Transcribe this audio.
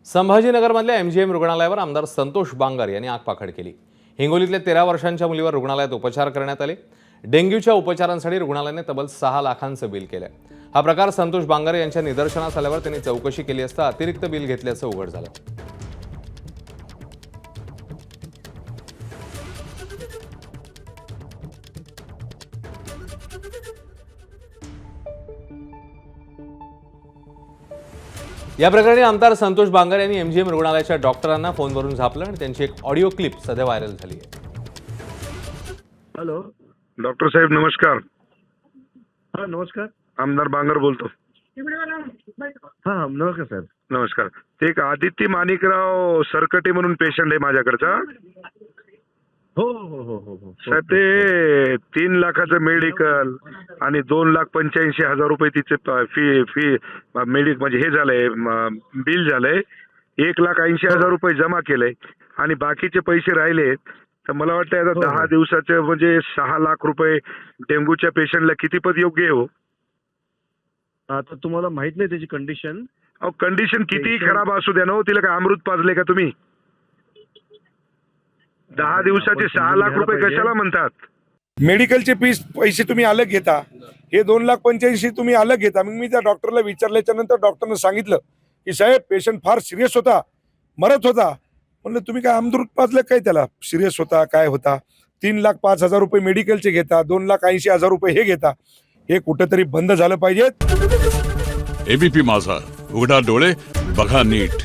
संभाजीनगरमधल्या MGM रुग्णालयावर आमदार संतोष बांगर यांनी आगपाखड केली। हिंगोलीतल्या 13 वर्षांच्या मुलीवर रुग्णालयात उपचार करण्यात आले। डेंग्यूच्या उपचारांसाठी रुग्णालयाने तब्बल 6 लाखांचं बिल केलंय। हा प्रकार संतोष बांगर यांच्या निदर्शनास आल्यावर त्यांनी चौकशी केली असता अतिरिक्त बिल घेतल्याचं उघड झालं। या प्रकरणी आमदार संतोष बांगर यांनी MGM रुग्णालयाच्या डॉक्टरांना फोनवरून झापलं आणि त्यांची एक ऑडिओ क्लिप सध्या व्हायरल झाली आहे। हॅलो डॉक्टर साहेब नमस्कार। हा नमस्कार। आमदार बांगर बोलतो। हा नमस्कार साहेब। नमस्कार। ते एक आदित्य माणिकराव सरकटे म्हणून पेशंट आहे माझ्याकडचा। हो हो हो हो हो साहेब ते 3 लाखाचं मेडिकल आणि 2,85,000 रुपये तिचे फी मेडिक म्हणजे हे झालंय बिल झालंय। 1,80,000 रुपये जमा केलंय आणि बाकीचे पैसे राहिले। तर मला वाटतं आता 10 दिवसाचे म्हणजे 6 लाख रुपये डेंग्यूच्या पेशंटला किती पद योग्य आहे हो? आता तुम्हाला माहित नाही त्याची कंडिशन? अहो कंडिशन किती खराब असू द्या ना हो, तिला काय अमृत पाजले का तुम्ही? 10 दिवसाचे 6 लाख रुपये कशाला म्हणतात? मेडिकलचे पैसे तुम्ही अलग घेता, हे 2,85,000 तुम्ही अलग घेता। मग मी त्या डॉक्टरला विचारल्याच्या नंतर डॉक्टरने सांगितलं की साहेब पेशंट फार सिरियस होता, मरत होता। म्हणलं तुम्ही काय अमृत पाजलं काय त्याला? सिरियस होता काय होता? 3,05,000 रुपये मेडिकलचे घेता, 2,80,000 रुपये हे घेता। हे कुठेतरी बंद झालं पाहिजे। ABP माझा, उघडा डोळे बघा नीट।